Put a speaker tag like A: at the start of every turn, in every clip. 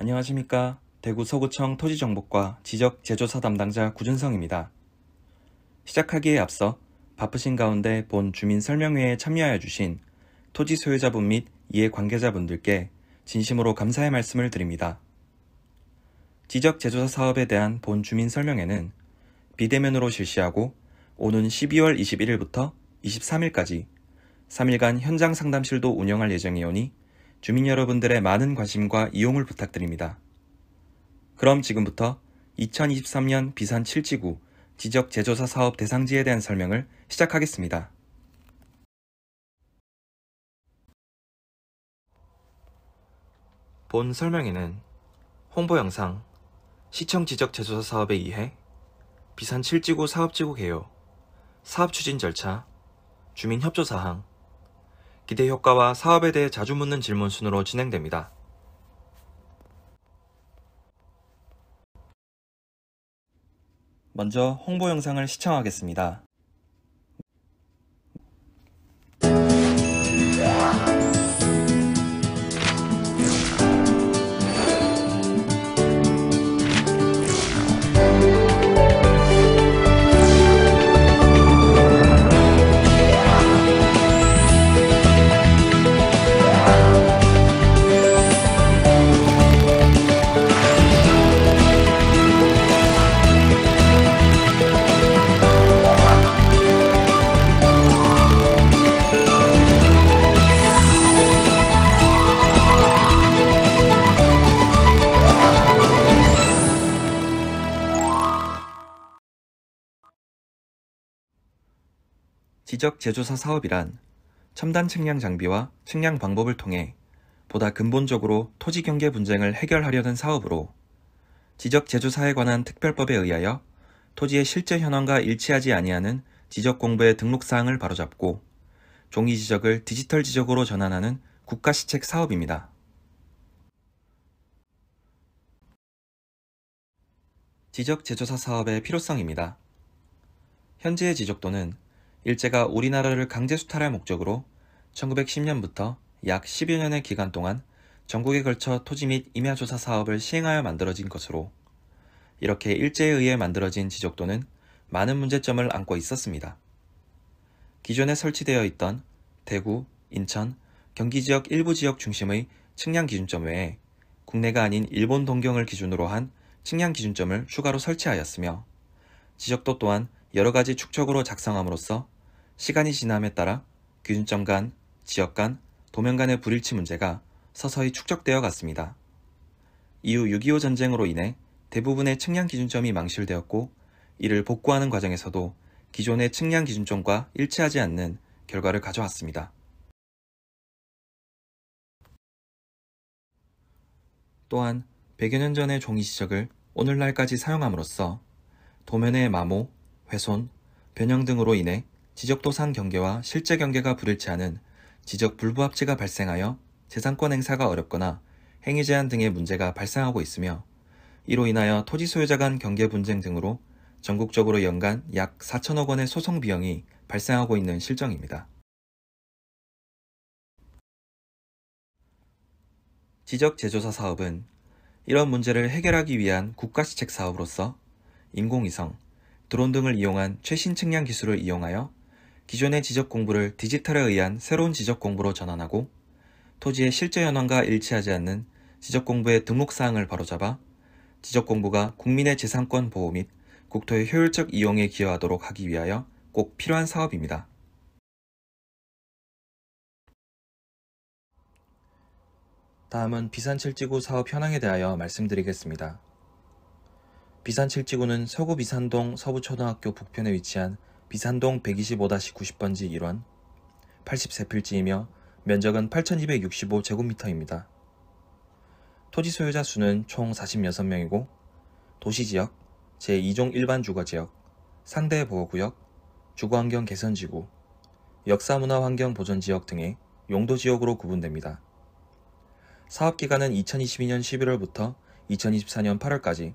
A: 안녕하십니까. 대구 서구청 토지정보과 지적재조사 담당자 구준성입니다. 시작하기에 앞서 바쁘신 가운데 본 주민설명회에 참여하여 주신 토지 소유자분 및 이해관계자분들께 진심으로 감사의 말씀을 드립니다. 지적재조사 사업에 대한 본 주민설명회는 비대면으로 실시하고 오는 12월 21일부터 23일까지 3일간 현장 상담실도 운영할 예정이오니 주민 여러분들의 많은 관심과 이용을 부탁드립니다. 그럼 지금부터 2023년 비산 7지구 지적재조사 사업 대상지에 대한 설명을 시작하겠습니다. 본 설명에는 홍보 영상, 시청 지적재조사 사업에 의해 비산 7지구 사업지구 개요, 사업 추진 절차, 주민 협조 사항, 기대 효과와 사업에 대해 자주 묻는 질문 순으로 진행됩니다. 먼저 홍보 영상을 시청하겠습니다. 지적재조사 사업이란 첨단 측량 장비와 측량 방법을 통해 보다 근본적으로 토지 경계 분쟁을 해결하려는 사업으로 지적재조사에 관한 특별법에 의하여 토지의 실제 현황과 일치하지 아니하는 지적공부의 등록사항을 바로잡고 종이지적을 디지털 지적으로 전환하는 국가시책 사업입니다. 지적재조사 사업의 필요성입니다. 현재의 지적도는 일제가 우리나라를 강제 수탈할 목적으로 1910년부터 약 10여 년의 기간 동안 전국에 걸쳐 토지 및 임야조사 사업을 시행하여 만들어진 것으로 이렇게 일제에 의해 만들어진 지적도는 많은 문제점을 안고 있었습니다. 기존에 설치되어 있던 대구, 인천, 경기 지역 일부 지역 중심의 측량 기준점 외에 국내가 아닌 일본 동경을 기준으로 한 측량 기준점을 추가로 설치하였으며 지적도 또한 여러 가지 축척으로 작성함으로써 시간이 지남에 따라 기준점 간, 지역 간, 도면 간의 불일치 문제가 서서히 축적되어 갔습니다. 이후 6.25 전쟁으로 인해 대부분의 측량 기준점이 망실되었고 이를 복구하는 과정에서도 기존의 측량 기준점과 일치하지 않는 결과를 가져왔습니다. 또한 100여 년 전의 종이지적을 오늘날까지 사용함으로써 도면의 마모, 훼손, 변형 등으로 인해 지적도상 경계와 실제 경계가 불일치하는 지적 불부합치가 발생하여 재산권 행사가 어렵거나 행위 제한 등의 문제가 발생하고 있으며 이로 인하여 토지 소유자 간 경계 분쟁 등으로 전국적으로 연간 약 4천억 원의 소송 비용이 발생하고 있는 실정입니다. 지적재조사 사업은 이런 문제를 해결하기 위한 국가시책 사업으로서 인공위성, 드론 등을 이용한 최신 측량 기술을 이용하여 기존의 지적 공부를 디지털에 의한 새로운 지적 공부로 전환하고 토지의 실제 현황과 일치하지 않는 지적 공부의 등록사항을 바로잡아 지적 공부가 국민의 재산권 보호 및 국토의 효율적 이용에 기여하도록 하기 위하여 꼭 필요한 사업입니다. 다음은 비산 7지구 사업 현황에 대하여 말씀드리겠습니다. 비산 7지구는 서구 비산동 서부초등학교 북편에 위치한 비산동 125-90번지 1원 83필지이며 면적은 8265제곱미터입니다. 토지 소유자 수는 총 46명이고 도시지역, 제2종 일반주거지역, 상대보호구역, 주거환경 개선지구, 역사문화환경보전지역 등의 용도지역으로 구분됩니다. 사업기간은 2022년 11월부터 2024년 8월까지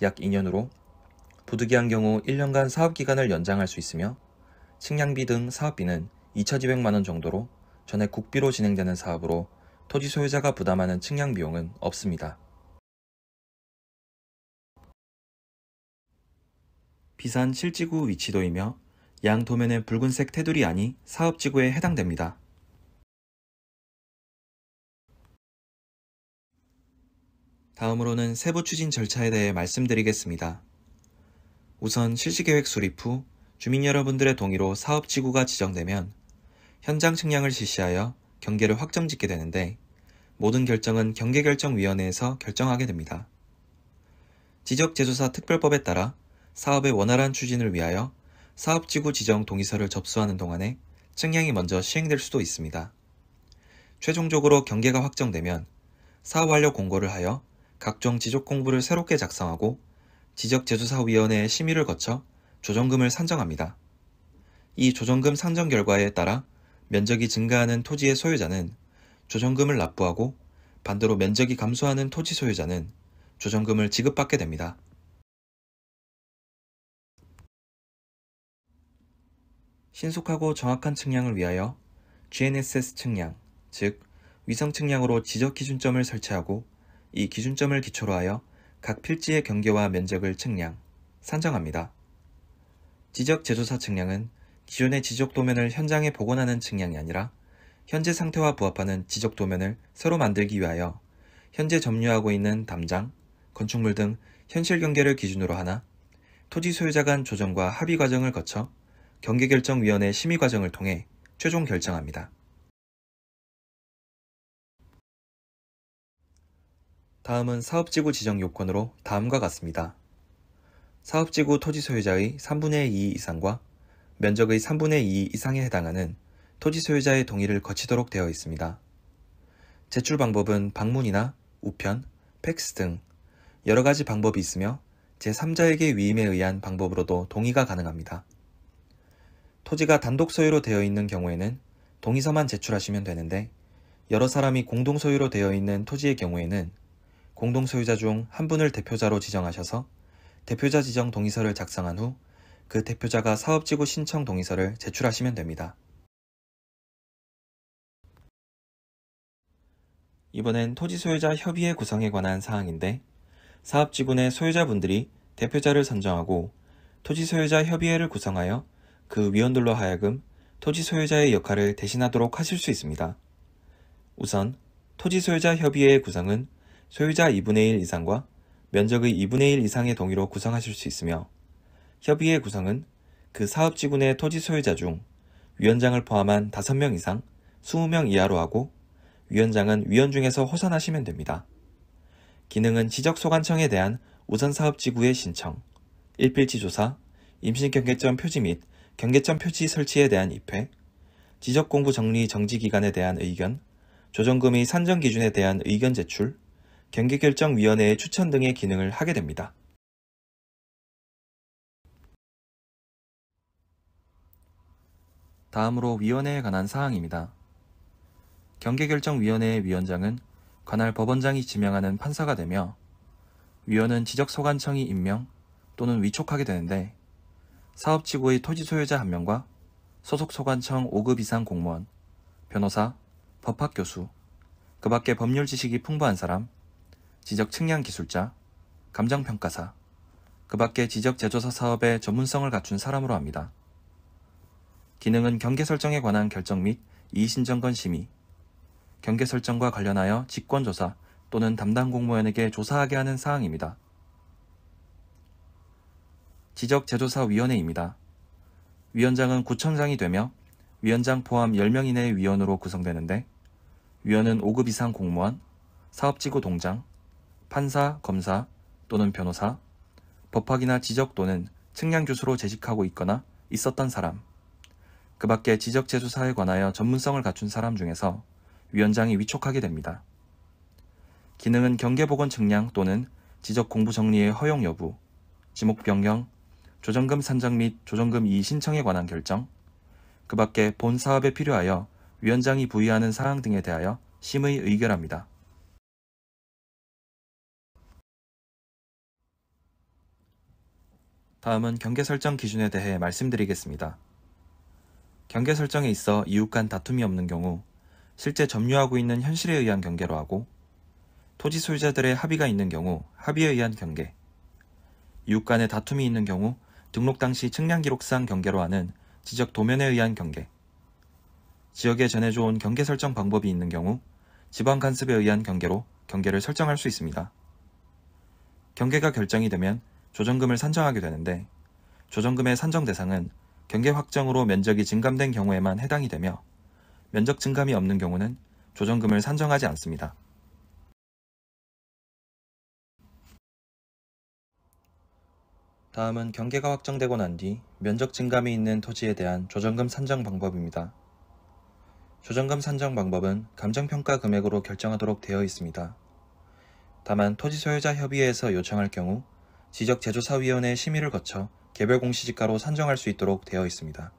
A: 약 2년으로 부득이한 경우 1년간 사업기간을 연장할 수 있으며 측량비 등 사업비는 2,200만원 정도로 전액 국비로 진행되는 사업으로 토지 소유자가 부담하는 측량 비용은 없습니다. 비산 실지구 위치도이며 양 도면의 붉은색 테두리 안이 사업지구에 해당됩니다. 다음으로는 세부 추진 절차에 대해 말씀드리겠습니다. 우선 실시계획 수립 후 주민 여러분들의 동의로 사업지구가 지정되면 현장 측량을 실시하여 경계를 확정짓게 되는데 모든 결정은 경계결정위원회에서 결정하게 됩니다. 지적제조사 특별법에 따라 사업의 원활한 추진을 위하여 사업지구 지정 동의서를 접수하는 동안에 측량이 먼저 시행될 수도 있습니다. 최종적으로 경계가 확정되면 사업 완료 공고를 하여 각종 지적 공부를 새롭게 작성하고 지적제조사위원회의 심의를 거쳐 조정금을 산정합니다. 이 조정금 산정 결과에 따라 면적이 증가하는 토지의 소유자는 조정금을 납부하고 반대로 면적이 감소하는 토지 소유자는 조정금을 지급받게 됩니다. 신속하고 정확한 측량을 위하여 GNSS 측량, 즉 위성 측량으로 지적 기준점을 설치하고 이 기준점을 기초로 하여 각 필지의 경계와 면적을 측량, 산정합니다. 지적 제조사 측량은 기존의 지적 도면을 현장에 복원하는 측량이 아니라 현재 상태와 부합하는 지적 도면을 새로 만들기 위하여 현재 점유하고 있는 담장, 건축물 등 현실 경계를 기준으로 하나 토지 소유자 간 조정과 합의 과정을 거쳐 경계결정위원회 심의 과정을 통해 최종 결정합니다. 다음은 사업지구 지정 요건으로 다음과 같습니다. 사업지구 토지 소유자의 3분의 2 이상과 면적의 3분의 2 이상에 해당하는 토지 소유자의 동의를 거치도록 되어 있습니다. 제출 방법은 방문이나 우편, 팩스 등 여러 가지 방법이 있으며 제3자에게 위임에 의한 방법으로도 동의가 가능합니다. 토지가 단독 소유로 되어 있는 경우에는 동의서만 제출하시면 되는데 여러 사람이 공동 소유로 되어 있는 토지의 경우에는 공동 소유자 중 한 분을 대표자로 지정하셔서 대표자 지정 동의서를 작성한 후 그 대표자가 사업지구 신청 동의서를 제출하시면 됩니다. 이번엔 토지 소유자 협의회 구성에 관한 사항인데 사업지구 내 소유자분들이 대표자를 선정하고 토지 소유자 협의회를 구성하여 그 위원들로 하여금 토지 소유자의 역할을 대신하도록 하실 수 있습니다. 우선 토지 소유자 협의회의 구성은 소유자 2분의 1 이상과 면적의 2분의 1 이상의 동의로 구성하실 수 있으며 협의회 구성은 그 사업지구 내 토지 소유자 중 위원장을 포함한 5명 이상 20명 이하로 하고 위원장은 위원 중에서 호선하시면 됩니다. 기능은 지적소관청에 대한 우선사업지구의 신청, 일필지 조사, 임시경계점 표지 및 경계점 표지 설치에 대한 입회, 지적공부 정리 정지기간에 대한 의견, 조정금의 산정 기준에 대한 의견 제출, 경계결정위원회의 추천 등의 기능을 하게 됩니다. 다음으로 위원회에 관한 사항입니다. 경계결정위원회의 위원장은 관할 법원장이 지명하는 판사가 되며 위원은 지적소관청이 임명 또는 위촉하게 되는데 사업지구의 토지 소유자 1명과 소속 소관청 5급 이상 공무원, 변호사, 법학교수, 그 밖에 법률 지식이 풍부한 사람, 지적 측량 기술자, 감정평가사, 그 밖에 지적 제조사 사업의 전문성을 갖춘 사람으로 합니다. 기능은 경계 설정에 관한 결정 및 이의신정건 심의, 경계 설정과 관련하여 직권조사 또는 담당 공무원에게 조사하게 하는 사항입니다. 지적제조사위원회입니다. 위원장은 구청장이 되며 위원장 포함 10명 이내의 위원으로 구성되는데 위원은 5급 이상 공무원, 사업지구 동장, 판사, 검사 또는 변호사, 법학이나 지적 또는 측량교수로 재직하고 있거나 있었던 사람, 그 밖에 지적제조사에 관하여 전문성을 갖춘 사람 중에서 위원장이 위촉하게 됩니다. 기능은 경계복원 측량 또는 지적공부 정리의 허용 여부, 지목 변경, 조정금 산정 및 조정금 이의 신청에 관한 결정, 그 밖에 본 사업에 필요하여 위원장이 부의하는 사항 등에 대하여 심의 의결합니다. 다음은 경계 설정 기준에 대해 말씀드리겠습니다. 경계 설정에 있어 이웃 간 다툼이 없는 경우 실제 점유하고 있는 현실에 의한 경계로 하고 토지 소유자들의 합의가 있는 경우 합의에 의한 경계, 이웃 간의 다툼이 있는 경우 등록 당시 측량기록상 경계로 하는 지적 도면에 의한 경계, 지역에 전해져온 경계 설정 방법이 있는 경우 지방간섭에 의한 경계로 경계를 설정할 수 있습니다. 경계가 결정이 되면 조정금을 산정하게 되는데 조정금의 산정 대상은 경계 확정으로 면적이 증감된 경우에만 해당이 되며 면적 증감이 없는 경우는 조정금을 산정하지 않습니다. 다음은 경계가 확정되고 난 뒤 면적 증감이 있는 토지에 대한 조정금 산정 방법입니다. 조정금 산정 방법은 감정평가 금액으로 결정하도록 되어 있습니다. 다만 토지 소유자 협의회에서 요청할 경우 지적제조사위원회의 심의를 거쳐 개별 공시지가로 산정할 수 있도록 되어 있습니다.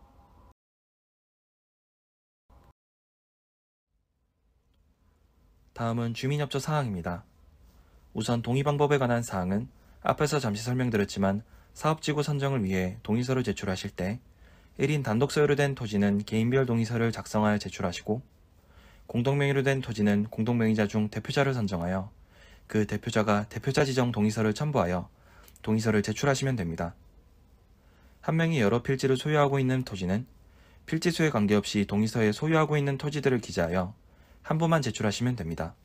A: 다음은 주민협조 사항입니다. 우선 동의 방법에 관한 사항은 앞에서 잠시 설명드렸지만 사업지구 선정을 위해 동의서를 제출하실 때 1인 단독 소유로 된 토지는 개인별 동의서를 작성하여 제출하시고 공동명의로 된 토지는 공동명의자 중 대표자를 선정하여 그 대표자가 대표자 지정 동의서를 첨부하여 동의서를 제출하시면 됩니다. 한 명이 여러 필지를 소유하고 있는 토지는 필지 수에 관계없이 동의서에 소유하고 있는 토지들을 기재하여 한 부만 제출하시면 됩니다.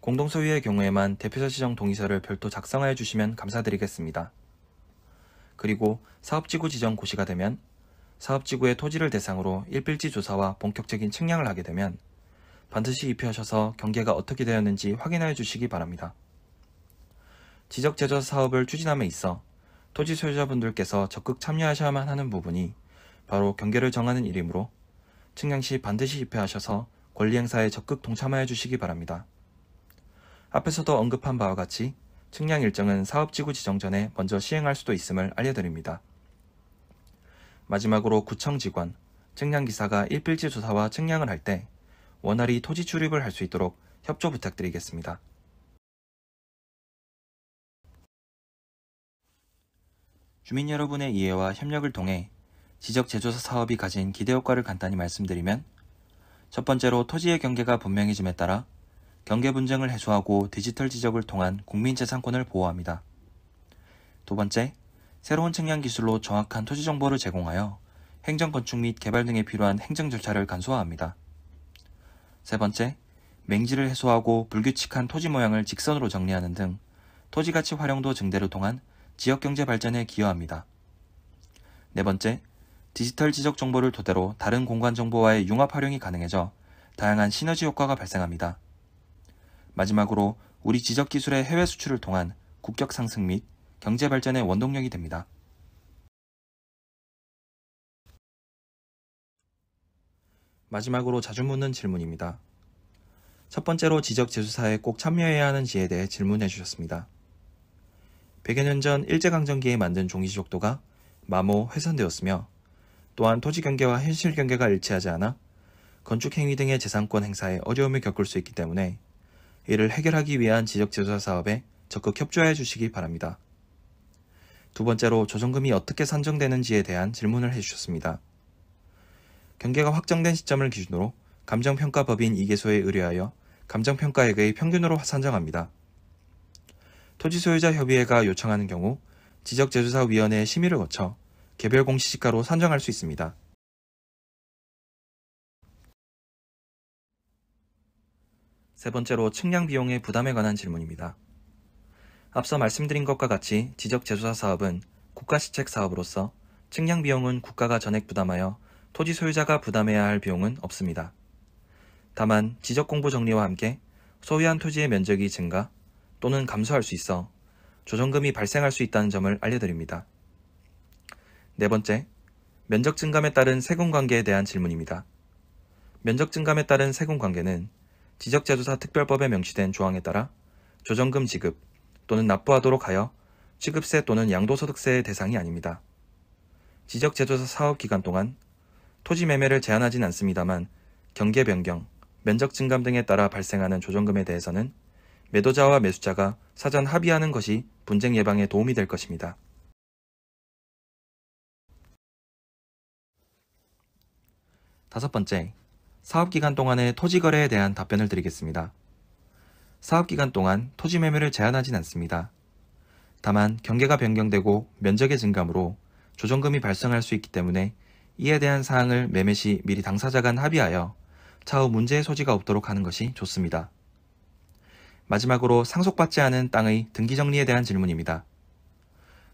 A: 공동소유의 경우에만 대표자 지정 동의서를 별도 작성하여 주시면 감사드리겠습니다. 그리고 사업지구 지정 고시가 되면 사업지구의 토지를 대상으로 일필지 조사와 본격적인 측량을 하게 되면 반드시 입회하셔서 경계가 어떻게 되었는지 확인하여 주시기 바랍니다. 지적제조사 사업을 추진함에 있어 토지 소유자분들께서 적극 참여하셔야만 하는 부분이 바로 경계를 정하는 일이므로 측량 시 반드시 입회하셔서 권리 행사에 적극 동참하여 주시기 바랍니다. 앞에서도 언급한 바와 같이 측량 일정은 사업지구 지정 전에 먼저 시행할 수도 있음을 알려드립니다. 마지막으로 구청 직원, 측량기사가 일필지 조사와 측량을 할 때 원활히 토지 출입을 할 수 있도록 협조 부탁드리겠습니다. 주민 여러분의 이해와 협력을 통해 지적제조사 사업이 가진 기대효과를 간단히 말씀드리면 첫 번째로 토지의 경계가 분명해짐에 따라 경계 분쟁을 해소하고 디지털 지적을 통한 국민재산권을 보호합니다. 두 번째, 새로운 측량 기술로 정확한 토지 정보를 제공하여 행정 건축 및 개발 등에 필요한 행정 절차를 간소화합니다. 세 번째, 맹지를 해소하고 불규칙한 토지 모양을 직선으로 정리하는 등 토지 가치 활용도 증대를 통한 지역 경제 발전에 기여합니다. 네 번째, 디지털 지적 정보를 토대로 다른 공간 정보와의 융합 활용이 가능해져 다양한 시너지 효과가 발생합니다. 마지막으로 우리 지적 기술의 해외 수출을 통한 국격 상승 및 경제 발전의 원동력이 됩니다. 마지막으로 자주 묻는 질문입니다. 첫 번째로 지적제조사에 꼭 참여해야 하는지에 대해 질문해 주셨습니다. 100여 년 전 일제강점기에 만든 종이지적도가 마모 훼손되었으며 또한 토지 경계와 현실 경계가 일치하지 않아 건축행위 등의 재산권 행사에 어려움을 겪을 수 있기 때문에 이를 해결하기 위한 지적제조사 사업에 적극 협조해 주시기 바랍니다. 두 번째로 조정금이 어떻게 산정되는지에 대한 질문을 해주셨습니다. 경계가 확정된 시점을 기준으로 감정평가법인 이계소에 의뢰하여 감정평가액의 평균으로 산정합니다. 토지소유자협의회가 요청하는 경우 지적제조사위원회의 심의를 거쳐 개별 공시지가로 산정할 수 있습니다. 세 번째로 측량 비용의 부담에 관한 질문입니다. 앞서 말씀드린 것과 같이 지적제조사 사업은 국가시책 사업으로서 측량 비용은 국가가 전액 부담하여 토지 소유자가 부담해야 할 비용은 없습니다. 다만 지적공부 정리와 함께 소유한 토지의 면적이 증가 또는 감소할 수 있어 조정금이 발생할 수 있다는 점을 알려드립니다. 네 번째, 면적 증감에 따른 세금관계에 대한 질문입니다. 면적 증감에 따른 세금관계는 지적제조사 특별법에 명시된 조항에 따라 조정금 지급 또는 납부하도록 하여 취급세 또는 양도소득세의 대상이 아닙니다. 지적제조사 사업 기간 동안 토지 매매를 제한하진 않습니다만 경계 변경, 면적 증감 등에 따라 발생하는 조정금에 대해서는 매도자와 매수자가 사전 합의하는 것이 분쟁 예방에 도움이 될 것입니다. 다섯 번째, 사업기간 동안의 토지거래에 대한 답변을 드리겠습니다. 사업기간 동안 토지 매매를 제한하진 않습니다. 다만 경계가 변경되고 면적의 증가므로 조정금이 발생할 수 있기 때문에 이에 대한 사항을 매매 시 미리 당사자 간 합의하여 차후 문제의 소지가 없도록 하는 것이 좋습니다. 마지막으로 상속받지 않은 땅의 등기 정리에 대한 질문입니다.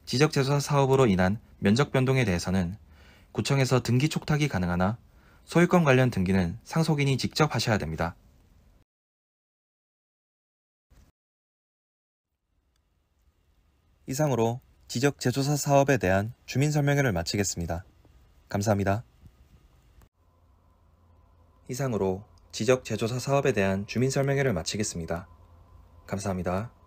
A: 지적재조사 사업으로 인한 면적 변동에 대해서는 구청에서 등기 촉탁이 가능하나 소유권 관련 등기는 상속인이 직접 하셔야 됩니다. 이상으로 지적재조사 사업에 대한 주민설명회를 마치겠습니다. 감사합니다. 이상으로 지적재조사 사업에 대한 주민설명회를 마치겠습니다. 감사합니다.